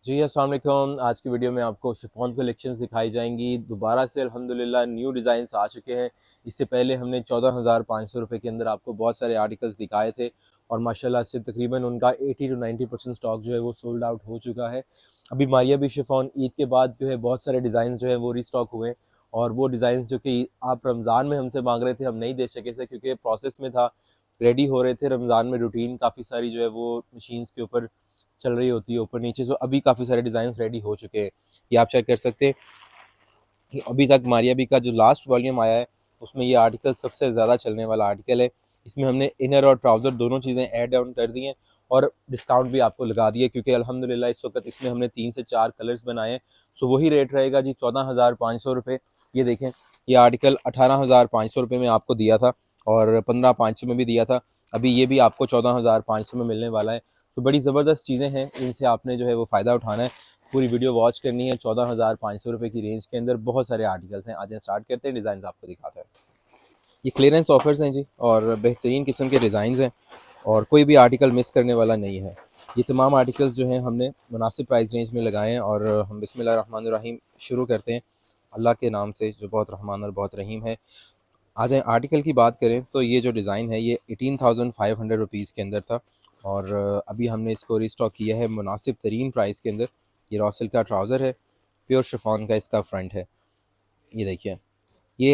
जी अस्सलाम वालेकुम। आज की वीडियो में आपको शिफॉन कलेक्शंस दिखाई जाएंगी। दोबारा से अल्हम्दुलिल्लाह न्यू डिज़ाइंस आ चुके हैं। इससे पहले हमने 14,500 रुपये के अंदर आपको बहुत सारे आर्टिकल्स दिखाए थे और माशाल्लाह से तकरीबन उनका 80 to 90% स्टॉक जो है वो सोल्ड आउट हो चुका है। अभी मारिया भी शिफॉन ईद के बाद जो है बहुत सारे डिज़ाइन जो है वो रीस्टॉक हुए हैं और वो डिज़ाइन जो कि आप रमज़ान में हमसे मांग रहे थे, हम नहीं दे सके थे क्योंकि प्रोसेस में था, रेडी हो रहे थे। रमज़ान में रूटीन काफ़ी सारी जो है वो मशीन्स के ऊपर चल रही होती है ऊपर नीचे। सो अभी काफ़ी सारे डिज़ाइन रेडी हो चुके हैं, ये आप चेक कर सकते हैं कि अभी तक मारिया बी का जो लास्ट वॉल्यूम आया है उसमें ये आर्टिकल सबसे ज़्यादा चलने वाला आर्टिकल है। इसमें हमने इनर और ट्राउज़र दोनों चीज़ें ऐड ऑन कर दी हैं और डिस्काउंट भी आपको लगा दिए क्योंकि अल्हम्दुलिल्लाह इस वक्त इसमें हमने 3 से 4 कलर्स बनाए हैं। सो वही रेट रहेगा जी 14,500 रुपये। ये देखें, ये आर्टिकल 18,500 रुपये में आपको दिया था और 15,500 में भी दिया था। अभी ये भी आपको 14,500 में मिलने वाला है। तो बड़ी ज़बरदस्त चीज़ें हैं, इनसे आपने जो है वो फ़ायदा उठाना है। पूरी वीडियो वॉच करनी है। 14,500 रुपये की रेंज के अंदर बहुत सारे आर्टिकल्स हैं। आज स्टार्ट करते हैं, डिज़ाइन आपको दिखाते हैं। ये क्लियरेंस ऑफर्स हैं जी और बेहतरीन किस्म के डिज़ाइन हैं और कोई भी आर्टिकल मिस करने वाला नहीं है। ये तमाम आर्टिकल्स जो हैं हमने मुनासिब प्राइस रेंज में लगाए हैं और हम बिस्मिल्लाहिर्रहमानिर्रहीम शुरू करते हैं अल्लाह के नाम से जो बहुत रहमान और बहुत रहीम है। आ जाए आर्टिकल की बात करें तो ये जो डिज़ाइन है ये 18,500 रुपीज़ के अंदर था और अभी हमने इसको रिस्टॉक किया है मुनासिब तरीन प्राइस के अंदर। ये रॉसल का ट्राउज़र है, प्योर शिफॉन का इसका फ्रंट है। ये देखिए, ये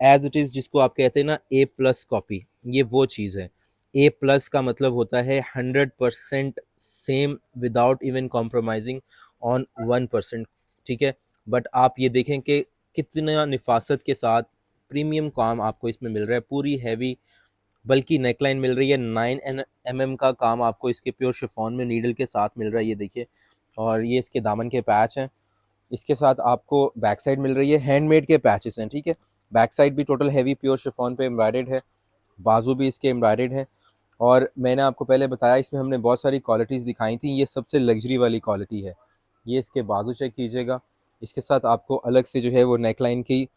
एज इट इज़ जिसको आप कहते हैं ना ए प्लस कॉपी, ये वो चीज़ है। ए प्लस का मतलब होता है 100% same without even compromising on 1%। ठीक है, बट आप ये देखें कि कितना निफासत के साथ प्रीमियम काम आपको इसमें मिल रहा है। पूरी हैवी बल्कि नेकलाइन मिल रही है। 9 mm का काम आपको इसके प्योर शिफॉन में नीडल के साथ मिल रहा है, ये देखिए। और ये इसके दामन के पैच हैं। इसके साथ आपको बैक साइड मिल रही है, हैंडमेड के पैचेस हैं। ठीक है, बैक साइड भी टोटल हैवी प्योर शिफॉन पे एम्ब्रॉयडर्ड है, बाजू भी इसके एम्ब्रॉयडर्ड है। और मैंने आपको पहले बताया इसमें हमने बहुत सारी क्वालिटीज़ दिखाई थी, ये सबसे लग्जरी वाली क्वालिटी है। ये इसके बाजू चेक कीजिएगा। इसके साथ आपको अलग से जो है वो नेकलाइन की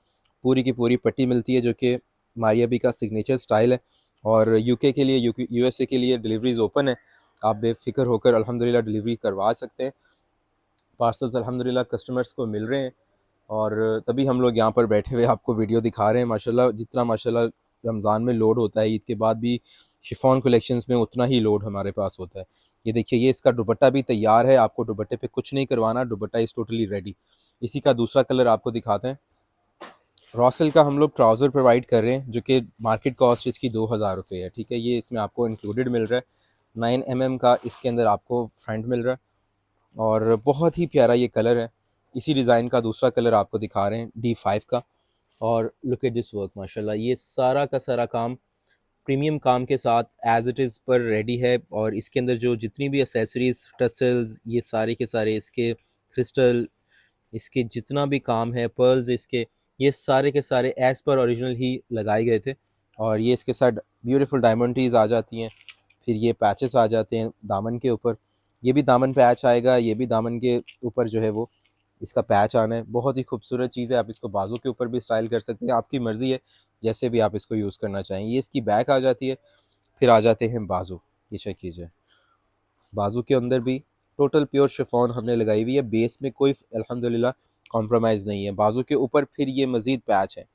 पूरी पट्टी मिलती है जो कि मारिया बी का सिग्नेचर स्टाइल है। और यूके के लिए यूएसए के लिए डिलीवरीज ओपन है, आप बेफिक्र होकर अल्हम्दुलिल्लाह डिलीवरी करवा सकते हैं। पार्सल्स अल्हम्दुलिल्लाह कस्टमर्स को मिल रहे हैं और तभी हम लोग यहाँ पर बैठे हुए आपको वीडियो दिखा रहे हैं। माशाल्लाह जितना माशाल्लाह रमज़ान में लोड होता है, ईद के बाद भी शिफॉन कलेक्शंस में उतना ही लोड हमारे पास होता है। ये देखिए, ये इसका दुपट्टा भी तैयार है, आपको दुपट्टे पे कुछ नहीं करवाना, दुपट्टा इज़ टोटली रेडी। इसी का दूसरा कलर आपको दिखाते हैं। रॉसल का हम लोग ट्राउज़र प्रोवाइड कर रहे हैं जो कि मार्केट कॉस्ट इसकी 2,000 रुपये है। ठीक है, ये इसमें आपको इंक्लूडेड मिल रहा है। 9 mm का इसके अंदर आपको फ्रंट मिल रहा है और बहुत ही प्यारा ये कलर है। इसी डिज़ाइन का दूसरा कलर आपको दिखा रहे हैं D5 का। और लुक एट दिस वर्क, माशाल्लाह ये सारा का सारा काम प्रीमियम काम के साथ एज इट इज़ पर रेडी है। और इसके अंदर जो जितनी भी एसेसरीज, टसल्स, ये सारे के सारे इसके क्रिस्टल, इसके जितना भी काम है, पर्ल्स इसके, ये सारे के सारे एज़ पर ओरिजिनल ही लगाए गए थे। और ये इसके साथ ब्यूटीफुल डायमंड टीज आ जाती हैं। फिर ये पैचेस आ जाते हैं दामन के ऊपर, ये भी दामन पैच आएगा, ये भी दामन के ऊपर जो है वो इसका पैच आना है। बहुत ही खूबसूरत चीज़ है, आप इसको बाजू के ऊपर भी स्टाइल कर सकते हैं, आपकी मर्ज़ी है जैसे भी आप इसको यूज़ करना चाहें। ये इसकी बैक आ जाती है। फिर आ जाते हैं बाजू, ये चेक कीजिए, बाजू के अंदर भी टोटल प्योर शिफॉन हमने लगाई हुई है, बेस में कोई अल्हम्दुलिल्लाह कॉम्प्रोमाइज़ नहीं है। बाजू के ऊपर फिर ये मज़ीद पैच है,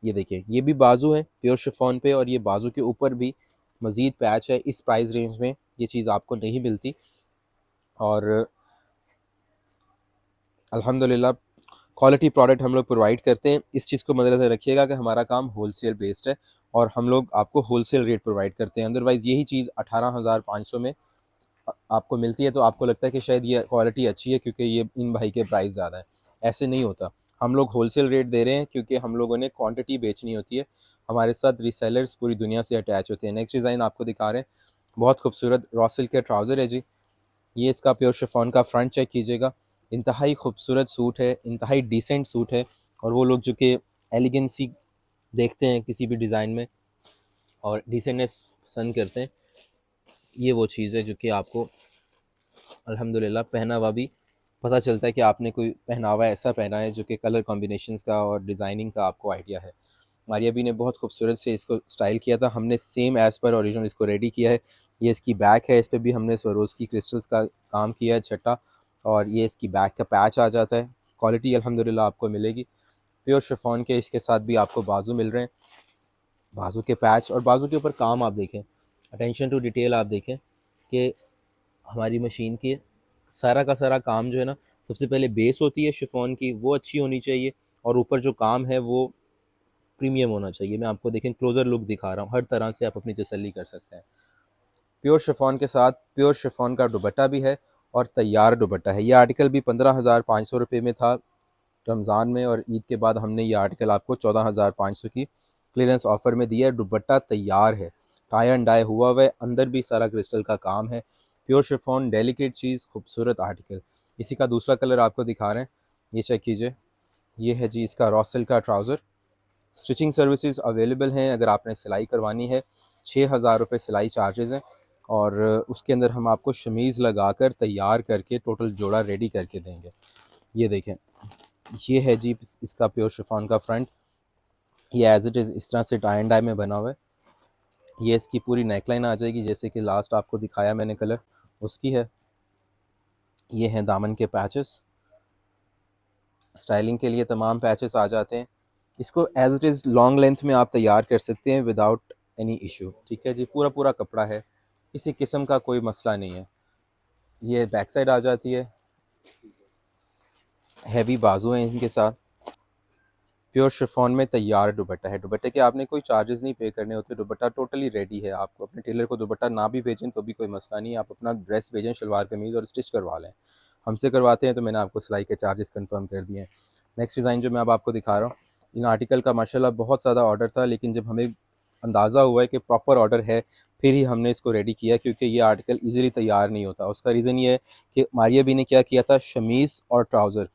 ये देखिए, ये भी बाजू है प्योर शिफॉन पे और ये बाजू के ऊपर भी मज़ीद पैच है। इस प्राइस रेंज में ये चीज़ आपको नहीं मिलती और अल्हम्दुलिल्लाह क्वालिटी प्रोडक्ट हम लोग प्रोवाइड करते हैं। इस चीज़ को मद्देनज़र रखिएगा कि हमारा काम होलसेल बेस्ड है और हम लोग आपको होलसेल रेट प्रोवाइड करते हैं। अदरवाइज़ यही चीज़ 18,500 में आपको मिलती है तो आपको लगता है कि शायद ये क्वालिटी अच्छी है क्योंकि ये इन भाई के प्राइस ज़्यादा हैं। ऐसे नहीं होता, हम लोग होलसेल रेट दे रहे हैं क्योंकि हम लोगों ने क्वांटिटी बेचनी होती है। हमारे साथ रीसेलर्स पूरी दुनिया से अटैच होते हैं। नेक्स्ट डिज़ाइन आपको दिखा रहे हैं, बहुत खूबसूरत रॉसल के ट्राउज़र है जी। ये इसका प्योर शिफॉन का फ्रंट चेक कीजिएगा, इंतहाई खूबसूरत सूट है, इंतहाई डिसेंट सूट है। और वो लोग जो कि एलिगेंसी देखते हैं किसी भी डिज़ाइन में और डिसेंटनेस पसंद करते हैं, ये वो चीज़ है जो कि आपको अल्हम्दुलिल्लाह पहना हुआ भी पता चलता है कि आपने कोई पहनावा ऐसा पहना है जो कि कलर कॉम्बिनेशंस का और डिज़ाइनिंग का आपको आइडिया है। मारिया बी ने बहुत खूबसूरत से इसको स्टाइल किया था, हमने सेम एज़ पर ओरिजिनल इसको रेडी किया है। ये इसकी बैक है, इस पे भी हमने स्वरोज़की क्रिस्टल्स का काम किया है छट्टा। और ये इसकी बैक का पैच आ जाता है। क्वालिटी अल्हम्दुलिल्लाह आपको मिलेगी। प्योर शिफॉन के इसके साथ भी आपको बाजू मिल रहे हैं, बाजू के पैच और बाजू के ऊपर काम आप देखें, अटेंशन टू डिटेल आप देखें कि हमारी मशीन के सारा का सारा काम जो है ना, सबसे पहले बेस होती है शिफॉन की, वो अच्छी होनी चाहिए और ऊपर जो काम है वो प्रीमियम होना चाहिए। मैं आपको देखें क्लोज़र लुक दिखा रहा हूँ, हर तरह से आप अपनी तसल्ली कर सकते हैं। प्योर शिफॉन के साथ प्योर शिफॉन का दुपट्टा भी है और तैयार दुपट्टा है। ये आर्टिकल भी 15,500 रुपये में था रमज़ान में, और ईद के बाद हमने ये आर्टिकल आपको 14,500 की क्लियरेंस ऑफ़र में दिया है। दुपट्टा तैयार है, टाई एंड डाई हुआ हुआ है, अंदर भी सारा क्रिस्टल का काम है। प्योर शिफॉन डेलिकेट चीज़, खूबसूरत आर्टिकल। इसी का दूसरा कलर आपको दिखा रहे हैं, ये चेक कीजिए। ये है जी इसका रॉ सिल्क का ट्राउज़र। स्टिचिंग सर्विसेज अवेलेबल हैं, अगर आपने सिलाई करवानी है 6,000 रुपये सिलाई चार्जेज़ हैं, और उसके अंदर हम आपको शमीज़ लगाकर तैयार करके टोटल जोड़ा रेडी करके देंगे। ये देखें, ये है जी इसका प्योर शिफॉन का फ्रंट। ये एज इट इज़ इस तरह से टाई एंड डाई में बना हुआ है। ये इसकी पूरी नेकलाइन आ जाएगी, जैसे कि लास्ट आपको दिखाया मैंने कलर उसकी है। ये हैं दामन के पैचेस, स्टाइलिंग के लिए तमाम पैचेस आ जाते हैं। इसको as it is long length में आप तैयार कर सकते हैं विदाउट एनी इशू। ठीक है जी, पूरा पूरा कपड़ा है, किसी किस्म का कोई मसला नहीं है। ये बैक साइड आ जाती है, हैवी बाजू हैं इनके साथ। प्योर शिफॉन में तैयार दुपट्टा है। दुपट्टे के आपने कोई चार्जेस नहीं पे करने होते, दुपट्टा टोटली रेडी है। आपको अपने टेलर को दुपट्टा ना भी भेजें तो भी कोई मसला नहीं है, आप अपना ड्रेस भेजें, शलवार कमीज़, और स्टिच करवा लें। हमसे करवाते हैं तो मैंने आपको सिलाई के चार्जेस कंफर्म कर दिए हैं। नेक्स्ट डिज़ाइन जो मैं अब आपको दिखा रहा हूँ, इन आर्टिकल का माशाल्लाह बहुत ज़्यादा ऑर्डर था, लेकिन जब हमें अंदाज़ा हुआ है कि प्रॉपर ऑर्डर है फिर ही हमने इसको रेडी किया, क्योंकि ये आर्टिकल ईज़िली तैयार नहीं होता। उसका रीज़न ये है कि मारिया भी ने क्या किया था, शमीज़ और ट्राउज़र,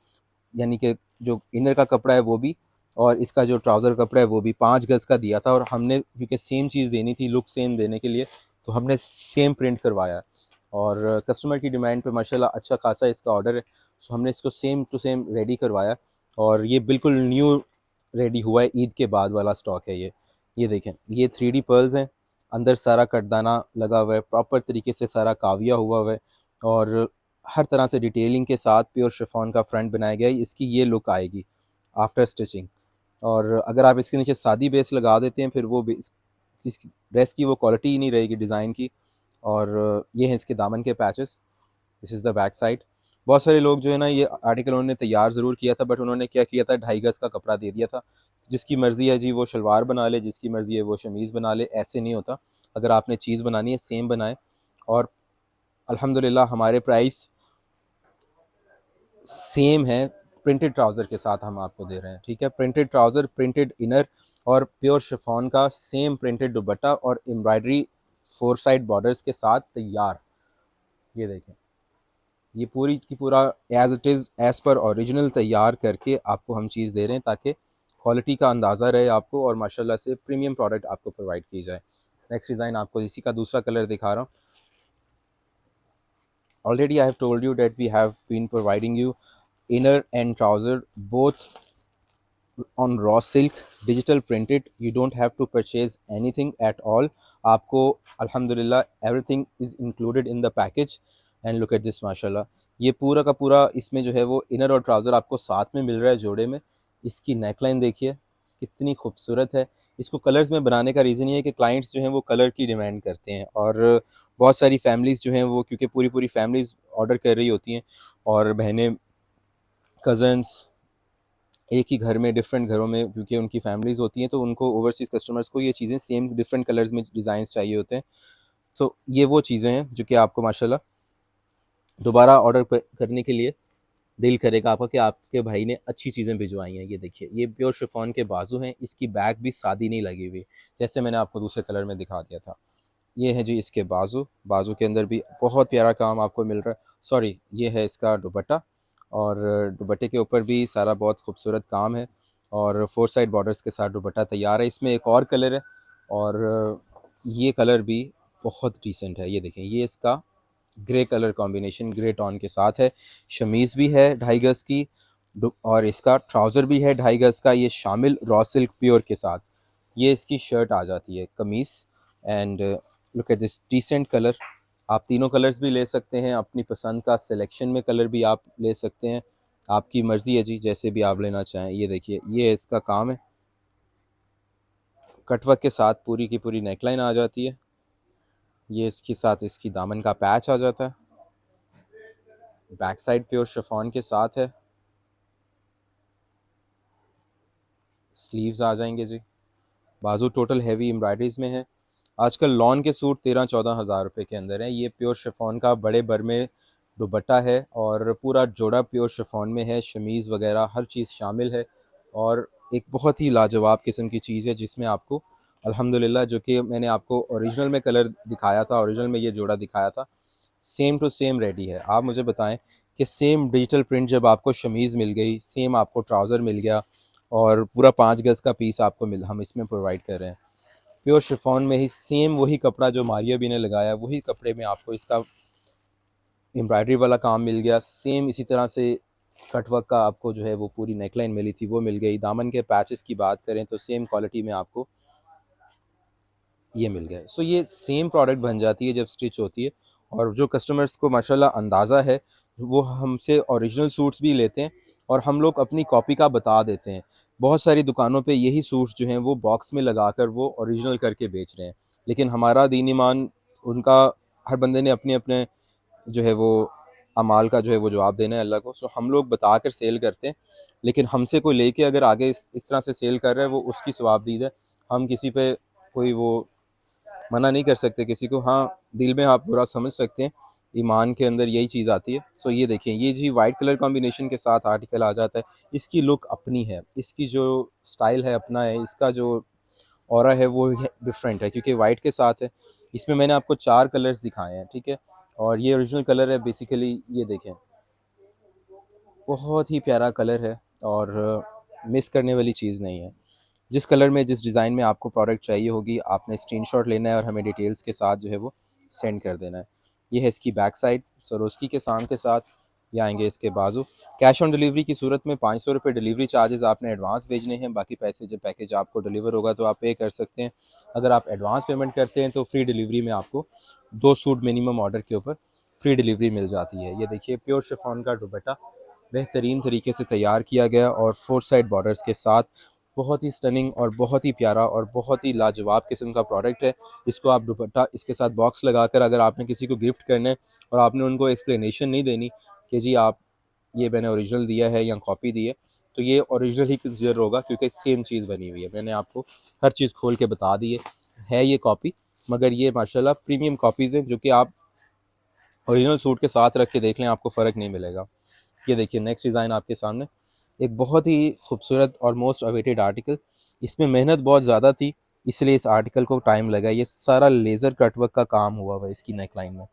यानी कि जो इनर का कपड़ा है वो भी, और इसका जो ट्राउज़र कपड़ा है वो भी 5 गज़ का दिया था, और हमने क्योंकि सेम चीज़ देनी थी, लुक सेम देने के लिए, तो हमने सेम प्रिंट करवाया। और कस्टमर की डिमांड पे माशाल्लाह अच्छा खासा इसका ऑर्डर है, सो हमने इसको सेम टू सेम रेडी करवाया, और ये बिल्कुल न्यू रेडी हुआ है, ईद के बाद वाला स्टॉक है ये देखें, ये 3D पर्ल्स हैं, अंदर सारा कटदाना लगा हुआ है, प्रॉपर तरीके से सारा काविया हुआ है, और हर तरह से डिटेलिंग के साथ प्योर शिफॉन का फ्रंट बनाया गया है। इसकी ये लुक आएगी आफ्टर स्टिचिंग। और अगर आप इसके नीचे सादी बेस लगा देते हैं फिर वो इस ड्रेस की वो क्वालिटी ही नहीं रहेगी डिज़ाइन की। और ये हैं इसके दामन के patches, this is the back side. बहुत सारे लोग जो है ना, ये आर्टिकल उन्होंने तैयार ज़रूर किया था, बट उन्होंने क्या किया था, 2.5 गज़ का कपड़ा दे दिया था। जिसकी मर्ज़ी है जी वो शलवार बना ले, जिसकी मर्ज़ी है वो शमीज़ बना ले, ऐसे नहीं होता। अगर आपने चीज़ बनानी है सेम बनाए। और अल्हम्दुलिल्लाह हमारे प्राइस सेम है, प्रिंटेड ट्राउज़र के साथ हम आपको दे रहे हैं। ठीक है, प्रिंटेड ट्राउज़र, प्रिंटेड इनर, और प्योर शिफॉन का सेम प्रिंटेड दुपट्टा और एम्ब्रॉयडरी 4 साइड बॉर्डर्स के साथ तैयार। ये देखें, ये पूरी की पूरा as it is as per original तैयार करके आपको हम चीज़ दे रहे हैं, ताकि क्वालिटी का अंदाज़ा रहे आपको, और माशाल्लाह से प्रीमियम प्रोडक्ट आपको प्रोवाइड की जाए। नेक्स्ट डिज़ाइन आपको इसी का दूसरा कलर दिखा रहा हूँ। Already I have told you that we have been providing you inner and trouser both on raw silk, digital printed. You don't have to purchase anything at all. आपको अल्हम्दुलिल्लाह everything is included in the package. And look at this माशाल्लाह, ये पूरा का पूरा इसमें जो है वो इनर और ट्राउज़र आपको साथ में मिल रहा है जोड़े में। इसकी नेकलाइन देखिए कितनी खूबसूरत है। इसको कलर्स में बनाने का रीज़न ये है कि क्लाइंट्स जो हैं वो कलर की डिमांड करते हैं, और बहुत सारी फैमिलीज़ जो हैं वो, क्योंकि पूरी पूरी फैमिलीज़ ऑर्डर कर रही होती हैं, और बहनें, कज़न्स एक ही घर में, डिफरेंट घरों में क्योंकि उनकी फैमिलीज़ होती हैं, तो उनको ओवरसीज़ कस्टमर्स को ये चीज़ें सेम डिफरेंट कलर्स में डिज़ाइंस चाहिए होते हैं। तो ये वो चीज़ें हैं जो कि आपको माशाल्लाह दोबारा ऑर्डर करने के लिए दिल करेगा आपका कि आपके भाई ने अच्छी चीज़ें भिजवाई हैं। ये देखिए, ये प्योर शिफॉन के बाजू हैं, इसकी बैक भी सादी नहीं लगी हुई, जैसे मैंने आपको दूसरे कलर में दिखा दिया था। ये है जी इसके बाजू, बाजू के अंदर भी बहुत प्यारा काम आपको मिल रहा है। सॉरी, ये है इसका दुपट्टा, और दुपट्टे के ऊपर भी सारा बहुत खूबसूरत काम है, और 4 साइड बॉर्डर्स के साथ दुपट्टा तैयार है। इसमें एक और कलर है, और ये कलर भी बहुत डिसेंट है। ये देखें, ये इसका grey colour combination grey tone के साथ है। शमीज़ भी है 2.5 गज़ की, और इसका ट्राउज़र भी है 2.5 गज़ का, ये शामिल रॉ सिल्क प्योर के साथ। ये इसकी शर्ट आ जाती है, कमीज़। And look at this decent colour. आप तीनों कलर्स भी ले सकते हैं, अपनी पसंद का सिलेक्शन में कलर भी आप ले सकते हैं, आपकी मर्ज़ी है जी, जैसे भी आप लेना चाहें। ये देखिए, ये इसका काम है। कटवर्क के साथ पूरी की पूरी नेकलाइन आ जाती है। ये इसके साथ इसकी दामन का पैच आ जाता है। बैक साइड प्योर शिफॉन के साथ है। स्लीव्स आ जाएंगे जी। बाजू टोटल हैवी एम्ब्रॉयडरीज में है। आजकल लॉन के सूट 13-14 हज़ार रुपये के अंदर हैं। ये प्योर शिफॉन का बड़े बर में दुपट्टा है और पूरा जोड़ा प्योर शिफॉन में है। शमीज़ वगैरह हर चीज़ शामिल है और एक बहुत ही लाजवाब किस्म की चीज़ है, जिसमें आपको अल्हम्दुलिल्लाह, जो कि मैंने आपको ओरिजिनल में कलर दिखाया था, ओरिजिनल में ये जोड़ा दिखाया था, सेम टू सेम रेडी है। आप मुझे बताएं कि सेम डिजिटल प्रिंट जब आपको शमीज़ मिल गई, सेम आपको ट्राउज़र मिल गया और पूरा 5 गज़ का पीस आपको हम इसमें प्रोवाइड कर रहे हैं। प्योर शिफॉन में ही सेम वही कपड़ा जो मारिया भी ने लगाया, वही कपड़े में आपको इसका एम्ब्रॉयडरी वाला काम मिल गया। सेम इसी तरह से कटवर्क का आपको जो है वो पूरी नेकलाइन मिली थी, वो मिल गई। दामन के पैचेस की बात करें तो सेम क्वालिटी में आपको ये मिल गया। सो ये सेम प्रोडक्ट बन जाती है जब स्टिच होती है। और जो कस्टमर्स को माशाल्लाह अंदाज़ा है, वो हमसे ओरिजिनल सूट्स भी लेते हैं और हम लोग अपनी कॉपी का बता देते हैं। बहुत सारी दुकानों पे यही सूट्स जो हैं वो बॉक्स में लगाकर वो ओरिजिनल करके बेच रहे हैं, लेकिन हमारा दीन ईमान, उनका, हर बंदे ने अपने अपने जो है वो अमाल का जो है वो जवाब देना है अल्लाह को। सो हम लोग बता कर सेल करते हैं, लेकिन हमसे कोई लेके अगर आगे इस तरह से सेल कर रहा है, वो उसकी सवाबदीद है। हम किसी पे कोई वो मना नहीं कर सकते किसी को। हाँ, दिल में आप बुरा समझ सकते हैं, ईमान के अंदर यही चीज़ आती है। सो ये देखें, ये जी वाइट कलर कॉम्बिनेशन के साथ आर्टिकल आ जाता है। इसकी लुक अपनी है, इसकी जो स्टाइल है अपना है, इसका जो ऑरा है वो डिफरेंट है, क्योंकि वाइट के साथ है। इसमें मैंने आपको 4 कलर्स दिखाए हैं, ठीक है। और ये ओरिजिनल कलर है बेसिकली। ये देखें, बहुत ही प्यारा कलर है और मिस करने वाली चीज़ नहीं है। जिस कलर में, जिस डिज़ाइन में आपको प्रोडक्ट चाहिए होगी, आपने स्क्रीनशॉट लेना है और हमें डिटेल्स के साथ जो है वो सेंड कर देना है। ये है इसकी बैक साइड सरोस्की के साम के साथ। ये आएंगे इसके बाजू। कैश ऑन डिलीवरी की सूरत में 500 रुपये डिलीवरी चार्जेस आपने एडवांस भेजने हैं। बाकी पैसे जब पैकेज आपको डिलीवर होगा तो आप पे कर सकते हैं। अगर आप एडवांस पेमेंट करते हैं तो फ्री डिलीवरी में आपको 2 सूट मिनिमम ऑर्डर के ऊपर फ्री डिलीवरी मिल जाती है। ये देखिए, प्योर शिफॉन का दुपट्टा बेहतरीन तरीके से तैयार किया गया और 4 साइड बॉर्डर्स के साथ बहुत ही स्टनिंग और बहुत ही प्यारा और बहुत ही लाजवाब किस्म का प्रोडक्ट है। इसको आप दुपट्टा इसके साथ बॉक्स लगाकर अगर आपने किसी को गिफ्ट करना है और आपने उनको एक्सप्लेनेशन नहीं देनी कि जी आप, ये मैंने ओरिजिनल दिया है या कॉपी दी है, तो ये ओरिजिनल ही कंसिडर होगा, क्योंकि सेम चीज़ बनी हुई है। मैंने आपको हर चीज़ खोल के बता दी है ये कॉपी, मगर ये माशाल्लाह प्रीमियम कॉपीज़ हैं, जो कि आप ओरिजिनल सूट के साथ रख के देख लें, आपको फ़र्क नहीं मिलेगा। ये देखिए, नेक्स्ट डिज़ाइन आपके सामने, एक बहुत ही खूबसूरत और मोस्ट अवेटेड आर्टिकल। इसमें मेहनत बहुत ज़्यादा थी, इसलिए इस आर्टिकल को टाइम लगा। ये सारा लेज़र कटवर्क का काम हुआ हुआ है इसकी नेकलाइन में।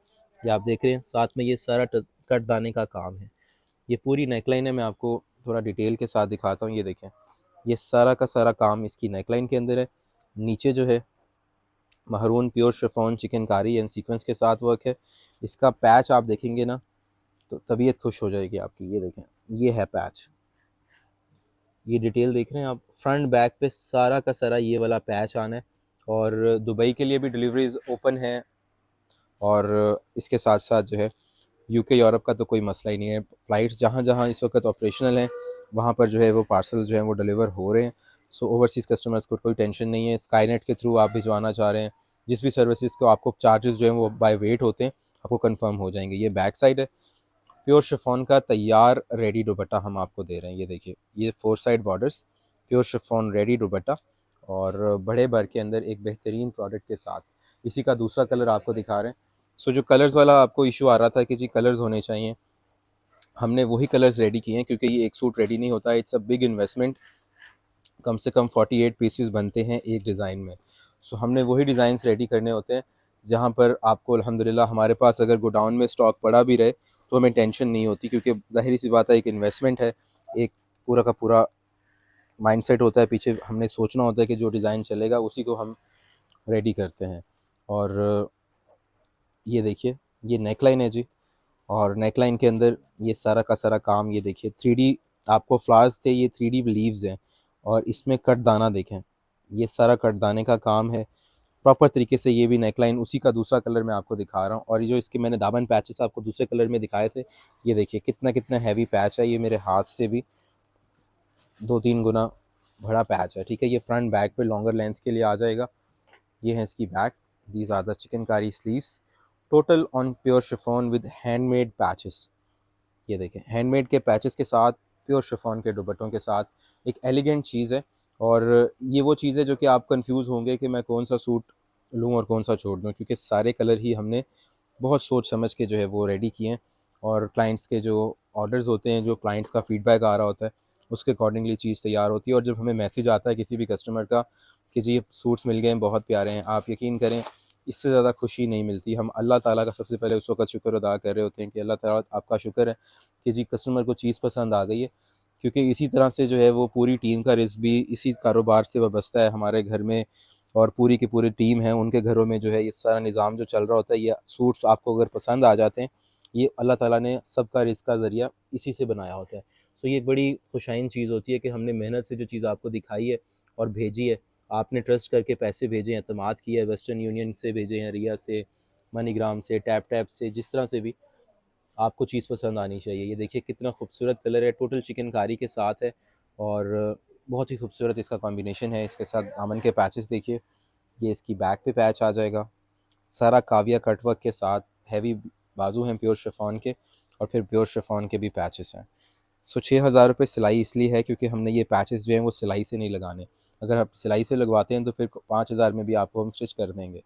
ये आप देख रहे हैं, साथ में ये सारा कट दाने का काम है। ये पूरी नेकलाइन है, मैं आपको थोड़ा डिटेल के साथ दिखाता हूँ। ये देखें, ये सारा का सारा काम इसकी नेकलाइन के अंदर है। नीचे जो है maroon pure chiffon chikankari and sequence के साथ वर्क है। इसका पैच आप देखेंगे ना तो तबीयत खुश हो जाएगी आपकी। ये देखें, ये है पैच। ये डिटेल देख रहे हैं आप, फ्रंट बैक पे सारा का सारा ये वाला पैच आना है। और दुबई के लिए भी डिलीवरीज ओपन है और इसके साथ साथ जो है यूके यूरोप का तो कोई मसला ही नहीं है। फ़्लाइट्स जहाँ जहाँ इस वक्त ऑपरेशनल हैं, वहाँ पर जो है वो पार्सल जो है वो डिलीवर हो रहे हैं। सो ओवरसीज़ कस्टमर्स को कोई टेंशन नहीं है। स्काईनेट के थ्रू आप भिजवाना चाह रहे हैं, जिस भी सर्विसेज को आपको चार्जेस जो हैं वो बाय वेट होते हैं, आपको कंफर्म हो जाएंगे। ये बैक साइड है, प्योर शिफॉन का तैयार रेडी दुपट्टा हम आपको दे रहे हैं। ये देखिए, ये 4 side borders, pure chiffon ready दुपट्टा और बड़े भर के अंदर एक बेहतरीन प्रोडक्ट के साथ। इसी का दूसरा कलर आपको दिखा रहे हैं। सो जो कलर्स वाला आपको इशू आ रहा था कि जी कलर्स होने चाहिए, हमने वही कलर्स रेडी किए हैं, क्योंकि ये एक सूट रेडी नहीं होता है। It's a big investment. कम से कम 48 पीसेस बनते हैं एक डिज़ाइन में। सो हमने वही डिज़ाइंस रेडी करने होते हैं, जहाँ पर आपको अल्हम्दुलिल्लाह हमारे पास अगर गोडाउन में स्टॉक पड़ा भी रहे तो हमें टेंशन नहीं होती, क्योंकि ज़ाहिर सी बात है, एक इन्वेस्टमेंट है, एक पूरा का पूरा माइंडसेट होता है पीछे। हमने सोचना होता है कि जो डिज़ाइन चलेगा उसी को हम रेडी करते हैं। और ये देखिए, ये नेकलाइन है जी, और नेकलाइन के अंदर ये सारा का सारा काम। ये देखिए, 3D आपको फ्लावर्स थे, ये 3D लीव्स हैं। और इसमें कट दाना देखें, ये सारा कट दाने का काम है। प्रॉपर तरीके से। ये भी नेकलाइन उसी का दूसरा कलर मैं आपको दिखा रहा हूँ। और ये जो इसके मैंने दामन पैचेस आपको दूसरे कलर में दिखाए थे, ये देखिए कितना कितना हैवी पैच है, ये मेरे हाथ से भी 2-3 गुना बड़ा पैच है, ठीक है। ये फ्रंट बैक पे लॉन्गर लेंथ के लिए आ जाएगा। ये है इसकी back. These are the chikankari sleeves, total on pure chiffon with handmade patches. ये देखें, हैंडमेड के पैचेस के साथ, प्योर शिफॉन के दुपट्टों के साथ, एक एलिगेंट चीज़ है। और ये वो चीज़ है जो कि आप कंफ्यूज होंगे कि मैं कौन सा सूट लूँ और कौन सा छोड़ दूँ, क्योंकि सारे कलर ही हमने बहुत सोच समझ के जो है वो रेडी किए हैं। और क्लाइंट्स के जो ऑर्डर्स होते हैं, जो क्लाइंट्स का फीडबैक आ रहा होता है, उसके अकॉर्डिंगली चीज़ तैयार होती है। और जब हमें मैसेज आता है किसी भी कस्टमर का कि जी सूट्स मिल गए हैं, बहुत प्यारे हैं, आप यकीन करें इससे ज़्यादा खुशी नहीं मिलती। हम अल्लाह ताला का सबसे पहले उस वक्त शुक्र अदा कर रहे होते हैं कि अल्लाह ताला आपका शुक्र है कि जी कस्टमर को चीज़ पसंद आ गई है। क्योंकि इसी तरह से जो है वो पूरी टीम का रिस्क भी इसी कारोबार से वाबस्ता है हमारे घर में। और पूरी की पूरी टीम है, उनके घरों में जो है ये सारा निज़ाम जो चल रहा होता है, ये सूट्स आपको अगर पसंद आ जाते हैं, ये अल्लाह ताला ने सबका रिस्क का ज़रिया इसी से बनाया होता है। सो ये एक बड़ी खुशाइन चीज़ होती है कि हमने मेहनत से जो चीज़ आपको दिखाई है और भेजी है, आपने ट्रस्ट करके पैसे भेजे हैं, एतमाद किया है, वेस्टर्न यूनियन से भेजे हैं, रिया से, मनीग्राम से, टैप टैप से, जिस तरह से भी आपको चीज़ पसंद आनी चाहिए। ये देखिए कितना खूबसूरत कलर है, टोटल चिकनकारी के साथ है। और बहुत ही खूबसूरत इसका कॉम्बिनेशन है। इसके साथ दामन के पैचेस देखिए, ये इसकी बैक पे पैच आ जाएगा, सारा काविया कटवर्क के साथ, हैवी बाजू हैं प्योर शिफॉन के, और फिर प्योर शिफॉन के भी पैचेस हैं। सो 6,000 रुपये सिलाई इसलिए है क्योंकि हमने ये पैचेस जो हैं वो सिलाई से नहीं लगाने। अगर आप सिलाई से लगवाते हैं तो फिर 5,000 में भी आपको हम स्टिच कर देंगे।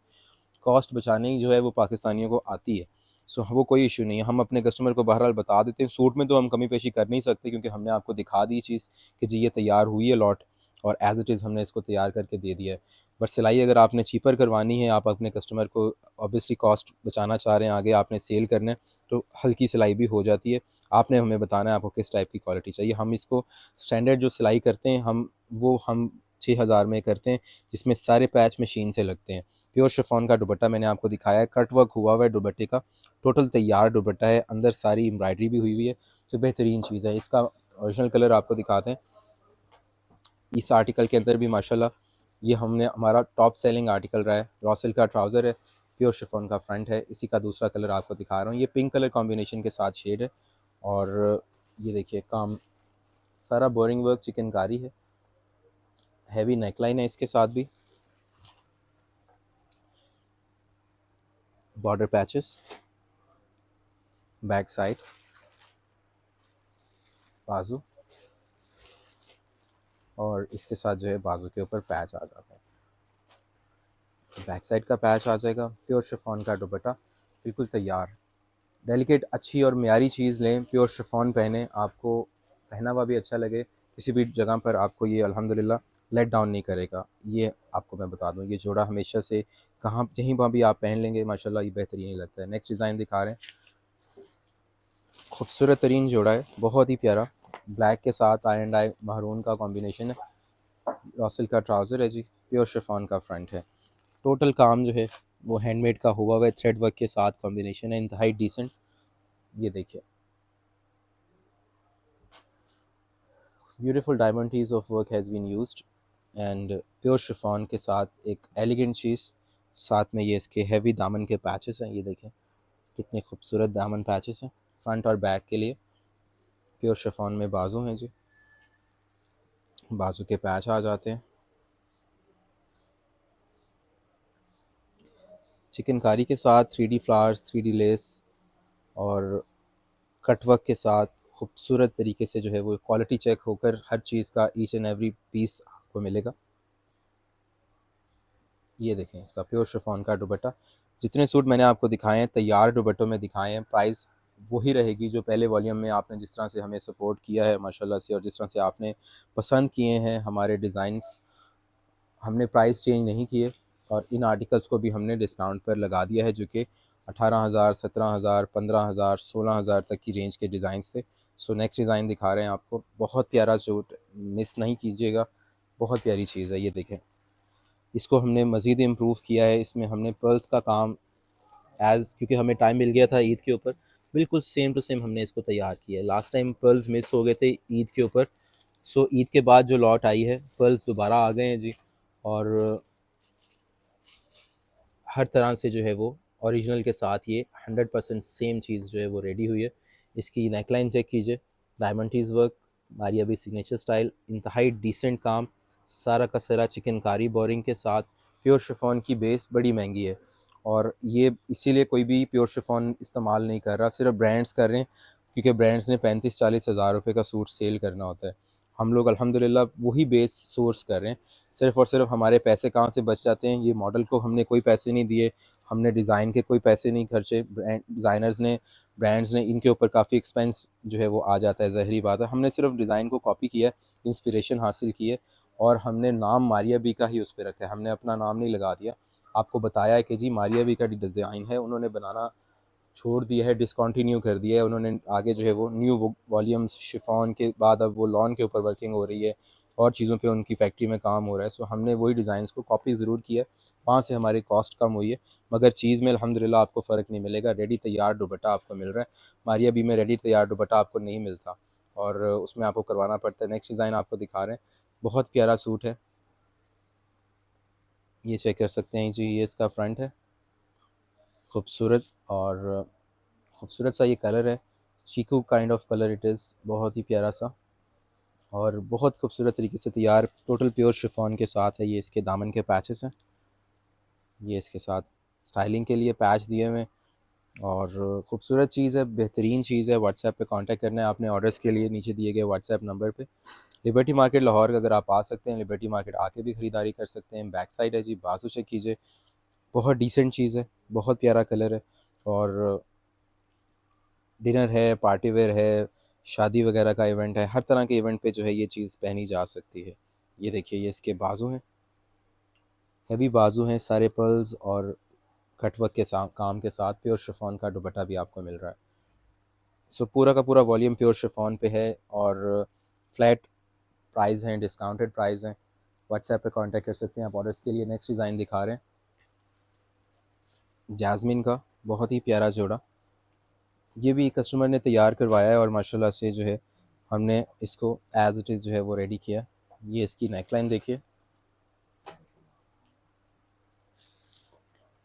कॉस्ट बचाने ही जो है वो पाकिस्तानियों को आती है। सो वो कोई इशू नहीं है, हम अपने कस्टमर को बहरहाल बता देते हैं। सूट में तो हम कमी पेशी कर नहीं सकते क्योंकि हमने आपको दिखा दी चीज़ कि जी ये तैयार हुई है लॉट, और एज़ इट इज़ हमने इसको तैयार करके दे दिया है। बट सिलाई अगर आपने चीपर करवानी है, आप अपने कस्टमर को ऑब्वियसली कॉस्ट बचाना चाह रहे हैं, आगे आपने सेल करना है, तो हल्की सिलाई भी हो जाती है। आपने हमें बताना है आपको किस टाइप की क्वालिटी चाहिए। हम इसको स्टैंडर्ड जो सिलाई करते हैं हम 6,000 में करते हैं, जिसमें सारे पैच मशीन से लगते हैं। प्योर शिफॉन का दुपट्टा मैंने आपको दिखाया है, कट वर्क हुआ हुआ है दुपट्टे का, टोटल तैयार दुपट्टा है, अंदर सारी एम्ब्रॉयडरी भी हुई हुई है। तो बेहतरीन चीज़ है। इसका ओरिजिनल कलर आपको दिखाते हैं। इस आर्टिकल के अंदर भी माशाल्लाह ये हमने हमारा टॉप सेलिंग आर्टिकल रहा है। रॉ सिल्क का ट्राउज़र है, प्योर शिफॉन का फ्रंट है। इसी का दूसरा कलर आपको दिखा रहा हूँ, ये पिंक कलर कॉम्बिनेशन के साथ शेड है। और ये देखिए काम सारा बोरिंग वर्क चिकनकारी है, हैवी नेकलाइन है इसके साथ भी, बॉर्डर पैचेस, बैक साइड, बाजू, और इसके साथ जो है बाजू के ऊपर पैच आ जाता है। बैक साइड का पैच आ जाएगा। प्योर शिफॉन का दुपट्टा बिल्कुल तैयार। डेलिकेट अच्छी और म्यारी चीज़ लें, प्योर शिफॉन पहने, आपको पहना हुआ भी अच्छा लगे, किसी भी जगह पर आपको ये अल्हम्दुलिल्लाह लेट डाउन नहीं करेगा। ये आपको मैं बता दूं, ये जोड़ा हमेशा से कहाँ जहीं पर भी आप पहन लेंगे माशाल्लाह ये बेहतरीन ही लगता है। नेक्स्ट डिज़ाइन दिखा रहे हैं, खूबसूरत तरीन जोड़ा है, बहुत ही प्यारा, ब्लैक के साथ आई एंड आई महरून का कॉम्बिनेशन है। रॉसल का ट्राउज़र है जी, प्योर शिफॉन का फ्रंट है। टोटल काम जो है वो हैंडमेड का हुआ हुआ है, थ्रेड वर्क के साथ कॉम्बिनेशन है, इंतहाई डिसेंट। ये देखिए beautiful diamond piece of work has been used, and pure chiffon के साथ एक एलिगेंट चीज़, साथ में ये इसके हैवी दामन के पैचेस हैं। ये देखें कितने खूबसूरत दामन पैचेस हैं फ्रंट और बैक के लिए। प्योर शिफॉन में बाजू हैं जी, बाजू के पैच आ जाते हैं। चिकनकारी के साथ 3D फ्लावर्स, 3D लेस और कटवर्क के साथ खूबसूरत तरीके से जो है वो क्वालिटी चेक होकर हर चीज़ का ईच एंड एवरी पीस आपको मिलेगा। ये देखें इसका प्योर शिफॉन का दुपट्टा। जितने सूट मैंने आपको दिखाए हैं तैयार दुपट्टों में दिखाए हैं। प्राइस वही रहेगी जो पहले वॉल्यूम में आपने जिस तरह से हमें सपोर्ट किया है माशाल्लाह से, और जिस तरह से आपने पसंद किए हैं हमारे डिज़ाइंस, हमने प्राइस चेंज नहीं किए। और इन आर्टिकल्स को भी हमने डिस्काउंट पर लगा दिया है, जो कि 18,000, 17,000, 15,000, 16,000 तक की रेंज के डिज़ाइंस थे। सो नेक्स्ट डिज़ाइन दिखा रहे हैं आपको, बहुत प्यारा सूट, मिस नहीं कीजिएगा, बहुत प्यारी चीज़ है। ये देखें इसको हमने मज़ीद इम्प्रूव किया है, इसमें हमने पर्ल्स का काम क्योंकि हमें टाइम मिल गया था ईद के ऊपर, बिल्कुल सेम टू सेम हमने इसको तैयार किया है। लास्ट टाइम पर्ल्स मिस हो गए थे ईद के ऊपर, सो ईद के बाद जो लॉट आई है पर्ल्स दोबारा आ गए हैं जी। और हर तरह से जो है वो ओरिजिनल के साथ ये 100% सेम चीज़ जो है वो रेडी हुई है। इसकी नेकलाइन चेक कीजिए, डायमंड टीज वर्क, मारिया भी सिग्नेचर स्टाइल, इंतहाई डिसेंट काम, सारा का सारा चिकनकारी बोरिंग के साथ। प्योर शिफॉन की बेस बड़ी महंगी है और ये इसीलिए कोई भी प्योर शिफॉन इस्तेमाल नहीं कर रहा, सिर्फ ब्रांड्स कर रहे हैं, क्योंकि ब्रांड्स ने 35-40 हज़ार रुपये का सूट सेल करना होता है। हम लोग अल्हम्दुलिल्लाह वही बेस सोर्स कर रहे हैं। सिर्फ़ और सिर्फ हमारे पैसे कहाँ से बच जाते हैं, ये मॉडल को हमने कोई पैसे नहीं दिए, हमने डिज़ाइन के कोई पैसे नहीं खर्चे, डिज़ाइनर्स ने, ब्रांड्स ने, इनके ऊपर काफ़ी एक्सपेंस जो है वो आ जाता है, ज़ाहिरी बात है। हमने सिर्फ डिज़ाइन को कॉपी किया है, इंस्पिरेशन हासिल की है और हमने नाम मारिया बी का ही उस पर रखा है, हमने अपना नाम नहीं लगा दिया। आपको बताया है कि जी मारिया बी का डिज़ाइन है, उन्होंने बनाना छोड़ दिया है, डिसकंटिन्यू कर दिया है उन्होंने। आगे जो है वो न्यू वॉल्यूम्स शिफॉन के बाद अब वो लॉन के ऊपर वर्किंग हो रही है और चीज़ों पे उनकी फैक्ट्री में काम हो रहा है। सो हमने वही डिज़ाइंस को कॉपी ज़रूर किया है, वहाँ से हमारी कॉस्ट कम हुई है, मगर चीज़ में अल्हम्दुलिल्लाह आपको फ़र्क नहीं मिलेगा। रेडी तैयार दुपट्टा आपको मिल रहा है, मारिया बी में रेडी तैयार दुपट्टा आपको नहीं मिलता और उसमें आपको करवाना पड़ता है। नेक्स्ट डिज़ाइन आपको दिखा रहे हैं, बहुत प्यारा सूट है, ये चेक कर सकते हैं जी, ये इसका फ्रंट है, खूबसूरत और खूबसूरत सा ये कलर है, chikoo kind of colour it is, बहुत ही प्यारा सा और बहुत खूबसूरत तरीके से तैयार, टोटल प्योर शिफॉन के साथ है। ये इसके दामन के पैचेस हैं, ये इसके साथ स्टाइलिंग के लिए पैच दिए हुए हैं और ख़ूबसूरत चीज़ है, बेहतरीन चीज़ है। व्हाट्सएप पे कांटेक्ट करना है आपने ऑर्डर्स के लिए, नीचे दिए गए व्हाट्सएप नंबर पे। लिबर्टी मार्केट लाहौर अगर आप आ सकते हैं, लिबर्टी मार्केट आके भी ख़रीदारी कर सकते हैं। बैक साइड है जी, बाजू चेक कीजिए, बहुत डिसेंट चीज़ है, बहुत प्यारा कलर है और डिनर है, पार्टी वेयर है, शादी वगैरह का इवेंट है, हर तरह के इवेंट पे जो है ये चीज़ पहनी जा सकती है। ये देखिए, ये इसके बाजू हैं, हैवी बाजू हैं, सारे पर्ल्स और कटवर्क के साथ, काम के साथ प्योर शिफॉन का दुपट्टा भी आपको मिल रहा है। सो पूरा का पूरा वॉल्यूम प्योर शिफॉन पे है और फ्लैट प्राइस हैं, डिस्काउंटेड प्राइस हैं। व्हाट्सएप पे कांटेक्ट कर सकते हैं आप ऑर्डर्स के लिए। नेक्स्ट डिज़ाइन दिखा रहे हैं, जैस्मिन का बहुत ही प्यारा जोड़ा, ये भी कस्टमर ने तैयार करवाया है और माशाल्लाह से जो है हमने इसको एज़ इट इज़ जो है वो रेडी किया। ये इसकी नेकलाइन देखिए,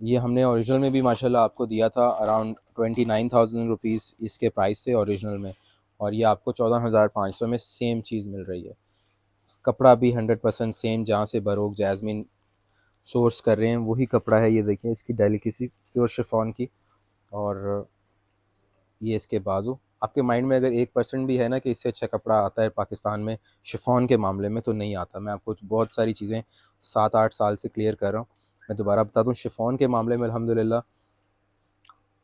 ये हमने ओरिजिनल में भी माशाल्लाह आपको दिया था अराउंड 29,000 रुपीज़ इसके प्राइस से ओरिजिनल में, और ये आपको 14,500 में सेम चीज़ मिल रही है। कपड़ा भी 100% सेम, जहाँ से बरोक जैस्मिन सोर्स कर रहे हैं वही कपड़ा है। ये देखिए इसकी डेलिकेसी प्योर शिफॉन की, और ये इसके बाजू। आपके माइंड में अगर 1% भी है ना कि इससे अच्छा कपड़ा आता है पाकिस्तान में शिफॉन के मामले में, तो नहीं आता। मैं आपको बहुत सारी चीज़ें 7-8 साल से क्लियर कर रहा हूँ। मैं दोबारा बता दूँ, शिफॉन के मामले में अल्हम्दुलिल्लाह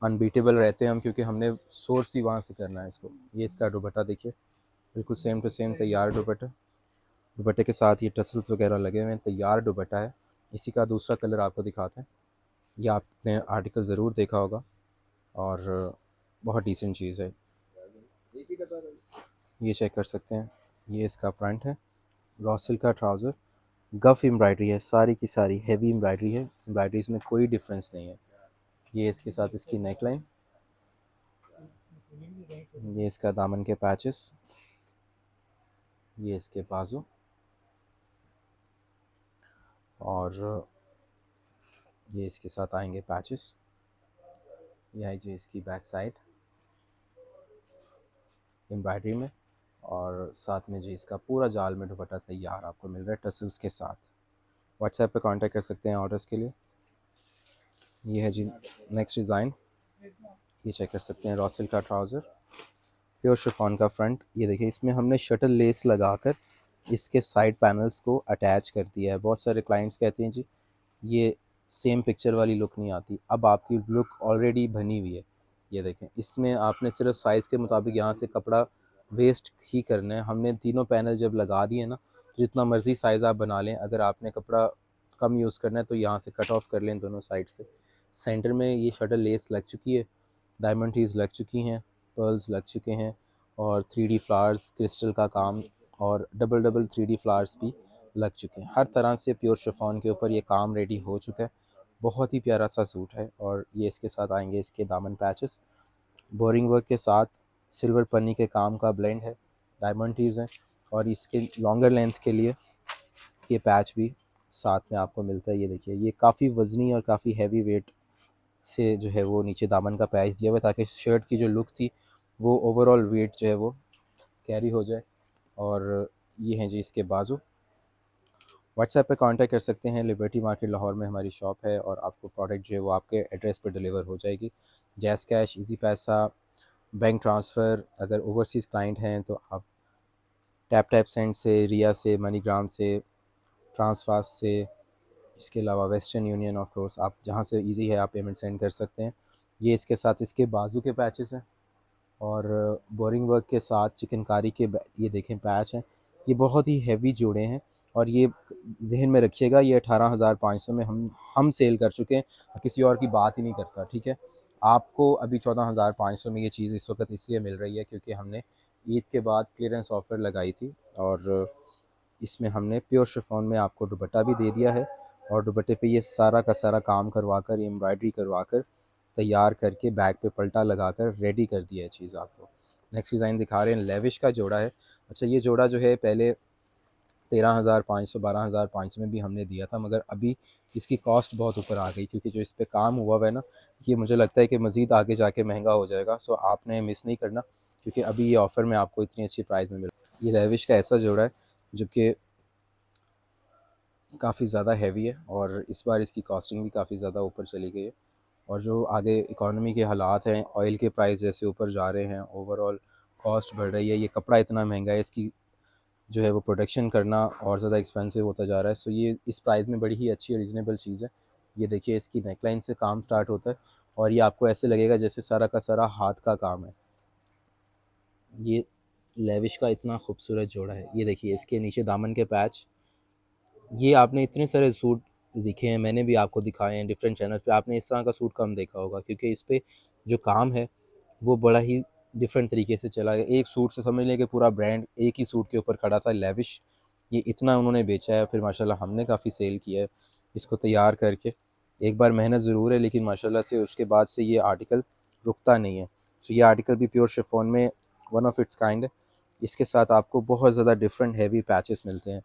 अनबीटेबल रहते हैं हम, क्योंकि हमने सोर्स ही वहाँ से करना है इसको। ये इसका दुपट्टा देखिए, बिल्कुल सेम टू सेम तैयार दुपट्टा, दुपट्टे के साथ ये टसल्स वगैरह लगे हुए हैं, तैयार दुपट्टा है। इसी का दूसरा कलर आपको दिखाते हैं, ये आपने आर्टिकल ज़रूर देखा होगा और बहुत डिसेंट चीज़ है। ये चेक कर सकते हैं, ये इसका फ्रंट है, रॉ सिल्क का ट्राउज़र, गफ एम्ब्रॉयडरी है, सारी की सारी हैवी एम्ब्रॉयडरी है, एम्ब्रॉयडरीज में कोई डिफरेंस नहीं है। ये इसके साथ इसकी नेकलाइन, ये इसका दामन के पैचेस, ये इसके बाजू और ये इसके साथ आएंगे पैचेस। यह है जी इसकी बैक साइड एम्ब्रॉयडरी में, और साथ में जी इसका पूरा जाल में दुपट्टा तैयार आपको मिल रहा है टसल्स के साथ। व्हाट्सएप पे कांटेक्ट कर सकते हैं ऑर्डर्स के लिए। ये है जी नेक्स्ट डिज़ाइन, ये चेक कर सकते हैं, रॉसिल का ट्राउज़र, प्योर शिफॉन का फ्रंट। ये देखिए इसमें हमने शटल लेस लगाकर इसके साइड पैनल्स को अटैच कर दिया है। बहुत सारे क्लाइंट्स कहते हैं जी ये सेम पिक्चर वाली लुक नहीं आती, अब आपकी लुक ऑलरेडी बनी हुई है। ये देखें, इसमें आपने सिर्फ साइज़ के मुताबिक यहाँ से कपड़ा वेस्ट ही करना है। हमने तीनों पैनल जब लगा दिए ना, तो जितना मर्ज़ी साइज़ आप बना लें, अगर आपने कपड़ा कम यूज़ करना है तो यहाँ से कट ऑफ कर लें दोनों साइड से। सेंटर में ये शटल लेस लग चुकी है, डायमंड टीज़ लग चुकी हैं, पर्ल्स लग चुके हैं और 3D फ्लावर्स, क्रिस्टल का काम और डबल डबल 3D फ्लावर्स भी लग चुके हैं। हर तरह से प्योर शिफॉन के ऊपर ये काम रेडी हो चुका है। बहुत ही प्यारा सा सूट है और ये इसके साथ आएंगे इसके दामन पैचेस, बोरिंग वर्क के साथ सिल्वर पन्नी के काम का ब्लेंड है, डायमंड टीज़ हैं और इसके लॉन्गर लेंथ के लिए ये पैच भी साथ में आपको मिलता है। ये देखिए, ये काफ़ी वज़नी और काफ़ी हैवी वेट से जो है वो नीचे दामन का पैच दिया हुआ है, ताकि शर्ट की जो लुक थी वो ओवरऑल वेट जो है वो कैरी हो जाए। और ये हैं जी इसके बाजू। व्हाट्सएप पे कांटेक्ट कर सकते हैं। लिबर्टी मार्केट लाहौर में हमारी शॉप है और आपको प्रोडक्ट जो है वो आपके एड्रेस पर डिलीवर हो जाएगी। जैज़ कैश, इजी पैसा, बैंक ट्रांसफ़र, अगर ओवरसीज़ क्लाइंट हैं तो आप टैप टैप सेंड से, रिया से, मनीग्राम से, ट्रांसफास्ट से, इसके अलावा वेस्टर्न यूनियन ऑफ कोर्स, आप जहाँ से इजी है आप पेमेंट सेंड कर सकते हैं। ये इसके साथ इसके बाजू के पैचेस हैं और बोरिंग वर्क के साथ चिकनकारी के ये देखें पैच हैं। ये बहुत ही हैवी जोड़े हैं और ये जहन में रखिएगा, ये 18,500 में हम सेल कर चुके हैं, किसी और की बात ही नहीं करता, ठीक है। आपको अभी 14,500 में ये चीज़ इस वक्त इसलिए मिल रही है क्योंकि हमने ईद के बाद क्लियरेंस ऑफ़र लगाई थी और इसमें हमने प्योर शिफॉन में आपको दुपट्टा भी दे दिया है और दुपट्टे पे ये सारा का सारा काम करवा कर, एम्ब्रॉयडरी करवा कर, तैयार करके बैग पे पल्टा लगाकर रेडी कर दिया है चीज़ आपको। नेक्स्ट डिज़ाइन दिखा रहे हैं, लेविश का जोड़ा है। अच्छा, ये जोड़ा जो है पहले 13,500 12,500 में भी हमने दिया था, मगर अभी इसकी कॉस्ट बहुत ऊपर आ गई क्योंकि जो इस पे काम हुआ हुआ है ना, ये मुझे लगता है कि मज़ीद आगे जाके महंगा हो जाएगा। सो आपने मिस नहीं करना क्योंकि अभी ये ऑफ़र में आपको इतनी अच्छी प्राइस में मिल। ये लेविश का ऐसा जोड़ा है जबकि काफ़ी ज़्यादा हैवी है और इस बार इसकी कॉस्टिंग भी काफ़ी ज़्यादा ऊपर चली गई है। और जो आगे इकॉनमी के हालात हैं, ऑयल के प्राइस जैसे ऊपर जा रहे हैं, ओवरऑल कॉस्ट बढ़ रही है, ये कपड़ा इतना महंगा है, इसकी जो है वो प्रोडक्शन करना और ज़्यादा एक्सपेंसिव होता जा रहा है। सो ये इस प्राइस में बड़ी ही अच्छी और रीज़नेबल चीज़ है। ये देखिए, इसकी नेकलाइन से काम स्टार्ट होता है और ये आपको ऐसे लगेगा जैसे सारा का सारा हाथ का काम है। ये लेविश का इतना खूबसूरत जोड़ा है। ये देखिए, इसके नीचे दामन के पैच। ये आपने इतने सारे सूट दिखे हैं, मैंने भी आपको दिखाए हैं डिफरेंट चैनल्स पे, आपने इस तरह का सूट कम देखा होगा क्योंकि इस पे जो काम है वो बड़ा ही डिफरेंट तरीके से चला गया। एक सूट से समझ लें कि पूरा ब्रांड एक ही सूट के ऊपर खड़ा था, लेविश। ये इतना उन्होंने बेचा है, फिर माशाल्लाह हमने काफ़ी सेल किया है इसको तैयार करके। एक बार मेहनत ज़रूर है लेकिन माशाल्लाह से उसके बाद से ये आर्टिकल रुकता नहीं है। सो ये आर्टिकल भी प्योर शिफॉन में वन ऑफ इट्स काइंड है। इसके साथ आपको बहुत ज़्यादा डिफरेंट हैवी पैचेस मिलते हैं,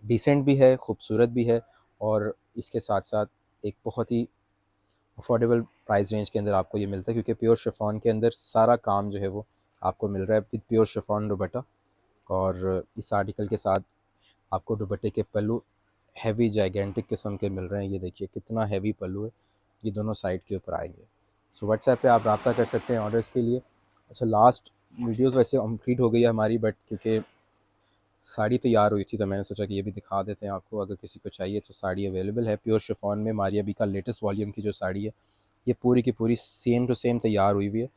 डिसेंट भी है, खूबसूरत भी है और इसके साथ साथ एक बहुत ही अफोर्डेबल प्राइस रेंज के अंदर आपको ये मिलता है क्योंकि प्योर शिफॉन के अंदर सारा काम जो है वो आपको मिल रहा है विद प्योर शिफॉन दुपट्टा। और इस आर्टिकल के साथ आपको दुपट्टे के पल्लू हैवी जाइगेंटिक किस्म के मिल रहे हैं। ये देखिए कितना हैवी पल्लू है, ये दोनों साइड के ऊपर आएंगे। सो व्हाट्सएप पे आप रब्ता कर सकते हैं ऑर्डर्स के लिए। अच्छा, लास्ट वीडियोस वैसे कंप्लीट हो गई है हमारी, बट क्योंकि साड़ी तैयार हुई थी तो मैंने सोचा कि ये भी दिखा देते हैं आपको, अगर किसी को चाहिए तो साड़ी अवेलेबल है प्योर शिफॉन में। मारिया बी का लेटेस्ट वॉल्यूम की जो साड़ी है ये पूरी की पूरी सेम टू सेम तैयार हुई हुई है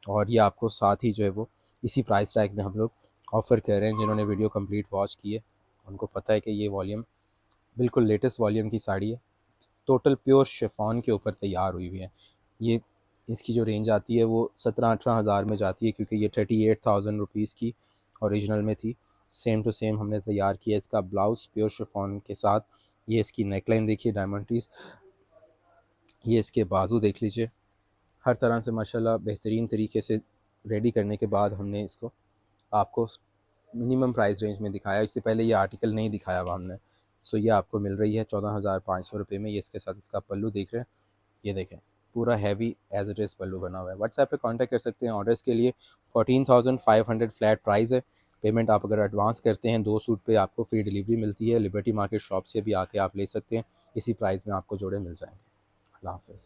और ये आपको साथ ही जो है वो इसी प्राइस टैग में हम लोग ऑफ़र कर रहे हैं। जिन्होंने वीडियो कंप्लीट वॉच की है उनको पता है कि ये वॉल्यूम बिल्कुल लेटेस्ट वॉल्यूम की साड़ी है, टोटल प्योर शिफॉन के ऊपर तैयार हुई हुई है। ये इसकी जो रेंज आती है वो 17-18 हज़ार में जाती है क्योंकि ये 38,000 रुपीज़ की ओरिजिनल में थी। सेम टू सेम हमने तैयार किया इसका ब्लाउज़ प्योर शिफॉन के साथ। ये इसकी नेकलाइन देखिए डायमंड टीज, ये इसके बाजू देख लीजिए, हर तरह से माशाल्लाह बेहतरीन तरीके से रेडी करने के बाद हमने इसको आपको मिनिमम प्राइस रेंज में दिखाया। इससे पहले ये आर्टिकल नहीं दिखाया हुआ हमने। सो ये आपको मिल रही है 14,500 रुपये में। ये इसके साथ इसका पल्लू देख रहे हैं, ये देखें पूरा हैवी एज इट इज़ पल्लू बना हुआ है। व्हाट्सएप पे कांटेक्ट कर सकते हैं ऑर्डर्स के लिए। 14,500 फ्लैट प्राइस है। पेमेंट आप अगर एडवांस करते हैं 2 सूट पे आपको फ्री डिलीवरी मिलती है। लिबर्टी मार्केट शॉप से भी आके आप ले सकते हैं, इसी प्राइस में आपको जोड़े मिल जाएंगे। अल्लाह हाफ़िज़।